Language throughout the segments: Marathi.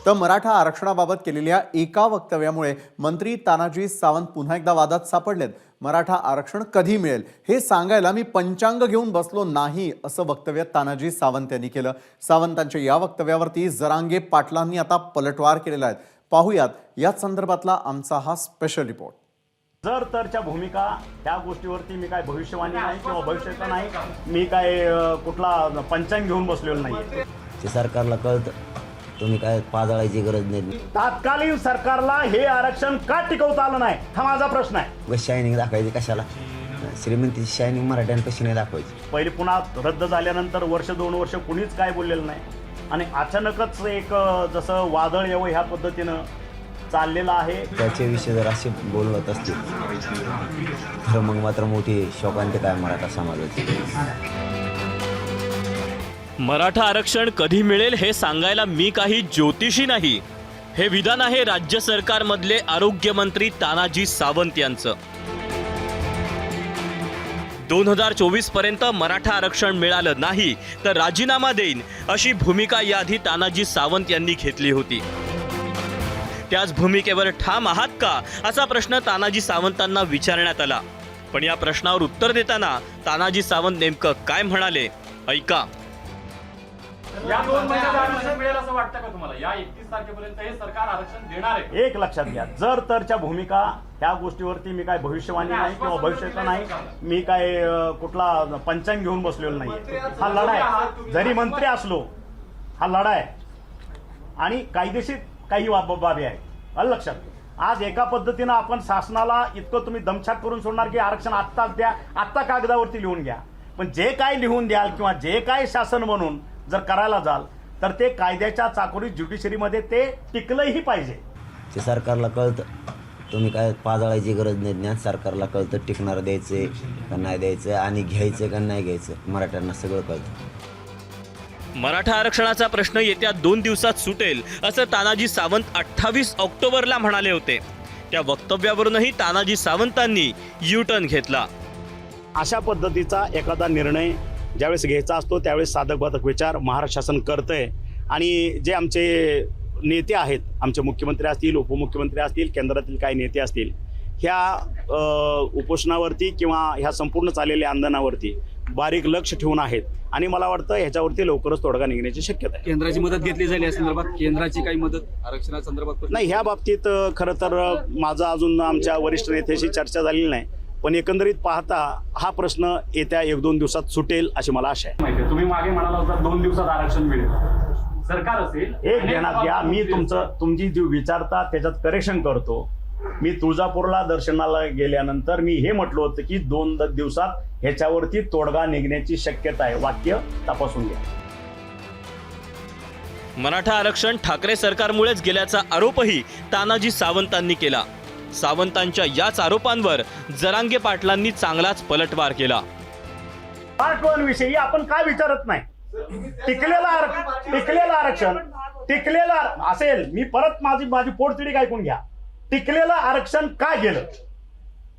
तर मराठा आरक्षणाबाबत केलेल्या एका वक्तव्यामुळे मंत्री तानाजी सावंत पुन्हा एकदा वादात सापडलेत। मराठा आरक्षण कधी मिळेल हे सांगायला मी पंचांग घेऊन बसलो नाही असं वक्तव्य तानाजी सावंत यांनी केलं। सावंतांच्या या वक्तव्यावरती जरांगे पाटलांनी आता पलटवार केलेला आहे। पाहूयात या संदर्भातला आमचा हा स्पेशल रिपोर्ट। जर तरच्या भूमिका त्या गोष्टीवरती मी काय भविष्यवाणी नाही किंवा भविष्याचं नाही, मी काय कुठला पंचांग घेऊन बसलेलो नाही। ते सरकारला कळतं, तुम्ही काय पाजळायची गरज नाही। तात्कालीन सरकारला हे आरक्षण का टिकवता आलं नाही हा माझा प्रश्न आहे। बस शायनिंग दाखवायची कशाला? श्रीमंतीची शायनिंग मराठ्यांना कशी नाही दाखवायची? पहिले पुन्हा रद्द झाल्यानंतर वर्ष 2 वर्ष कुणीच काय बोललेलं नाही आणि अचानकच एक जसं वादळ येवं ह्या पद्धतीनं चाललेलं आहे। त्याचे विषय जर असे बोलत असतील तर मग मात्र मोठी शोकांत काय मराठा समाजाची। मराठा आरक्षण कधी मिळेल हे सांगायला मी काही ज्योतिषी नाही, हे विधान आहे राज्य सरकारमधले आरोग्यमंत्री तानाजी सावंत यांचं। 2024 पर्यंत मराठा आरक्षण मिळालं नाही तर राजीनामा देईन अशी भूमिका याआधी तानाजी सावंत यांनी घेतली होती। त्याच भूमिकेवर ठाम आहात का असा प्रश्न तानाजी सावंतांना विचारण्यात आला, पण या प्रश्नावर उत्तर देताना तानाजी सावंत नेमकं काय म्हणाले ऐका। या 2 महिन्यात आरक्षण मिळेल असं वाटतं का तुम्हाला? या 31 तारखेपर्यंत हे सरकार आरक्षण देणार आहे? एक लक्षात घ्या, जर तरच्या भूमिका ह्या गोष्टीवरती मी काय भविष्यवाणी नाही किंवा भविष्याचं नाही, मी काय कुठला पंचांग घेऊन बसलेलो नाही। हा लढा आहे, जरी मंत्री असलो हा लढा आहे आणि कायदेशीर काही बाबी आहे। लक्षात, आज एका पद्धतीनं आपण शासनाला इतकं तुम्ही दमछाक करून सोडणार की आरक्षण आत्ताच द्या, आत्ता कागदावरती लिहून घ्या, पण जे काय लिहून द्याल किंवा जे काय शासन म्हणून जर करायला जाल तर ते कायद्याच्या चाकोरीत ज्युडिशरीमध्ये ते टिकलंही पाहिजे। ते सरकारला कळतं, तुम्ही काय पाजळायची गरज नाही। ज्ञान सरकारला कळतं टिकणार द्यायचं का नाही द्यायचं आणि घ्यायचं का नाही घ्यायचं, मराठ्यांना सगळं कळतं। मराठा आरक्षणाचा प्रश्न येत्या 2 दिवसात सुटेल असं तानाजी सावंत 28 ऑक्टोबरला म्हणाले होते। त्या वक्तव्यावरूनही तानाजी सावंतांनी यू-टर्न घेतला। अशा पद्धतीचा एखादा निर्णय ज्यावेळेस घ्यायचा असतो त्यावेळेस साधक-बाधक विचार महाराष्ट्र शासन करतंय आणि जे आमचे नेते आहेत, आमचे मुख्यमंत्री असतील, उपमुख्यमंत्री असतील, केंद्रातील काही नेते असतील, ह्या उपोषणावरती किंवा ह्या संपूर्ण चाललेल्या आंदोलनावरती बारीक लक्ष ठेवून आहेत आणि मला वाटतं ह्याच्यावरती लवकरच तोडगा निघण्याची शक्यता आहे। केंद्राची मदत घेतली जाईल या संदर्भात? केंद्राची काही मदत आरक्षणासंदर्भात नाही, ह्या बाबतीत खरं तर माझा अजून आमच्या वरिष्ठ नेत्याशी चर्चा झालेली नाही, पण एकंदरीत पाहता हा प्रश्न येत्या 1-2 दिवसात सुटेल अशी मला आशा आहे। माहिती तुम्ही मागे म्हणाला होता 2 दिवसात आरक्षण मिळेल, सरकार असेल एक ध्यानात घ्या, मी तुमची जी विचारता त्याच्यात करेक्शन करतो। मी तुळजापूरला दर्शनाला गेल्यानंतर मी हे म्हटलं होतं की 2 दिवसात ह्याच्यावरती तोडगा निघण्याची शक्यता आहे। वाक्य तपासून घ्या। मराठा आरक्षण ठाकरे सरकारमुळेच गेल्याचा आरोपही तानाजी सावंतांनी केला। सावंतांच्या याच आरोपांवर जरांगे पाटलांनी चांगलाच पलटवार केला। पार्ट 1 विषयी आपण काय विचारत नाही, टिकलेलं आरक्षण असेल, मी परत माझी पोटतिडी ऐकून घ्या, टिकलेलं आरक्षण का गेलं,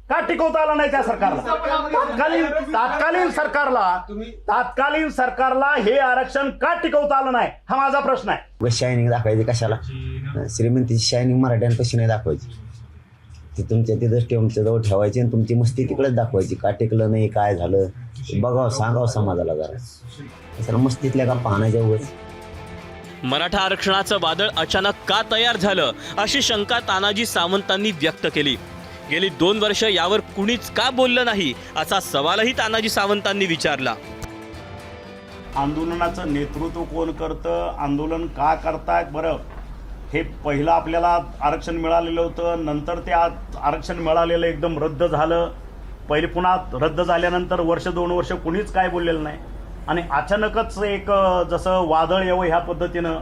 का टिकवता आलं नाही त्या सरकारला? तात्कालीन सरकारला हे आरक्षण का टिकवता आलं नाही हा माझा प्रश्न आहे। बस शायनिंग दाखवायची कशाला? श्रीमंतीची शायनिंग मराठ्यांना कशी नाही दाखवायची? ती तुमच्या तिथंच तुमच्याजवळ ठेवायची आणि तुमची मस्ती तिकडेच दाखवायची। का टिकलं नाही, काय झालं बघावं, सांगावं समाजाला जरा, मस्तीतल्या का पाहण्याच्या उगाच। मराठा आरक्षणाचं वादळ अचानक का तयार झालं अशी शंका तानाजी सावंतांनी व्यक्त केली। गेली 2 वर्ष यावर कुणीच का बोललं नाही असा सवालही तानाजी सावंतांनी विचारला। आंदोलनाचं नेतृत्व कोण करतं, आंदोलन का करतायत? बरं, हे पहिलं आपल्याला आरक्षण मिळालेलं होतं, नंतर ते आरक्षण मिळालेलं एकदम रद्द झालं, पहिले पुन्हा रद्द झाल्यानंतर वर्ष 2 वर्ष कुणीच काय बोललेलं नाही आणि अचानकच एक जसं वादळ येवं ह्या पद्धतीनं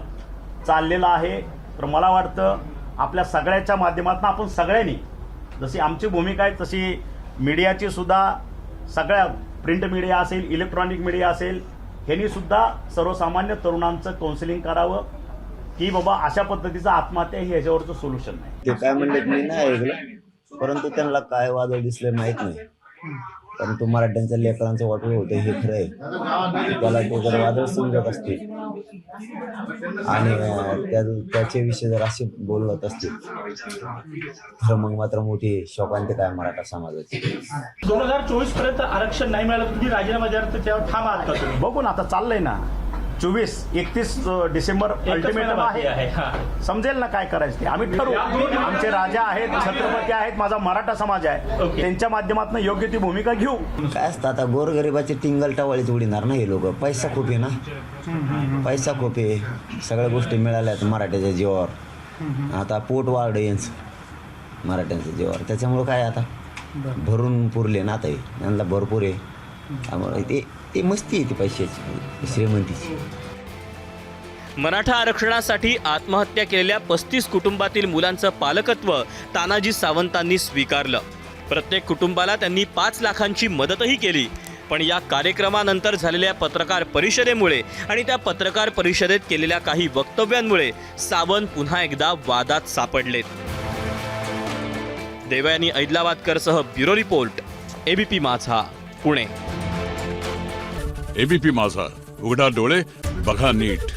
चाललेलं आहे। तर मला वाटतं आपल्या सगळ्याच्या माध्यमातून आपण सगळ्यांनी, जशी आमची भूमिका आहे तशी मीडियाची सुद्धा, सगळ्या प्रिंट मीडिया असेल, इलेक्ट्रॉनिक मीडिया असेल, ह्यांनी सुद्धा सर्वसामान्य तरुणांचं काउन्सिलिंग करावं की बाबा अशा पद्धतीचं आत्महत्या हे ह्याच्यावरचं सोल्युशन नाही। ते काय म्हणले मी नाही ऐकलं, परंतु त्यांना काय वादळ दिसले माहीत नाही, परंतु मराठ्यांच्या लेकरांचं वाटलं होतं हे खरं आहे। त्याला ते जर वादळ समजत असतील आणि त्याचे विषय जर असे बोलत असतील तर मग मात्र मोठी शोकांतिका आहे मराठा समाजाची. 2024 पर्यंत आरक्षण नाही मिळालं तुम्ही राजीनामा द्याल तर त्यावर ठाम आहात का तुम्ही? बघू ना, आता चाललंय ना. 31 डिसेंबर अल्टिमेटम आहे. समजेल ना काय करायचं ते, आम्ही ठरवू. आमचे राजा आहेत, छत्रपती आहेत, माझा मराठा समाज आहे, त्यांच्या माध्यमातून योग्य ती भूमिका घेऊ. काय असतं आता गोरगरिबाची टिंगल टवाळीच उडीणार ना हे लोक. पैसा खूप आहे ना, पैसा खूप आहे. सगळ्या गोष्टी मिळाल्यात मराठ्याच्या जीवावर. आता पोट वाढ यांचं मराठ्यांच्या जीवावर, त्याच्यामुळं काय आता भरून पुरले ना आता हे. यांना भरपूर आहे, त्यामुळे ते मस्ती आहे ती पैशाची, श्रीमंतीची. मराठा आरक्षणासाठी आत्महत्या केलेल्या 35 कुटुंबातील मुलांचं पालकत्व तानाजी सावंतांनी स्वीकारलं. प्रत्येक कुटुंबाला त्यांनी 5 लाखांची मदतही केली. पण या कार्यक्रमानंतर झालेल्या पत्रकार परिषदेमुळे आणि त्या पत्रकार परिषदेत केलेल्या काही वक्तव्यांमुळे सावंत पुन्हा एकदा वादात सापडलेत. देवयानी ऐदलाबादकरसह ब्युरो रिपोर्ट, एबीपी माझा, पुणे. एबीपी माझा, उघडा डोळे बघा नीट.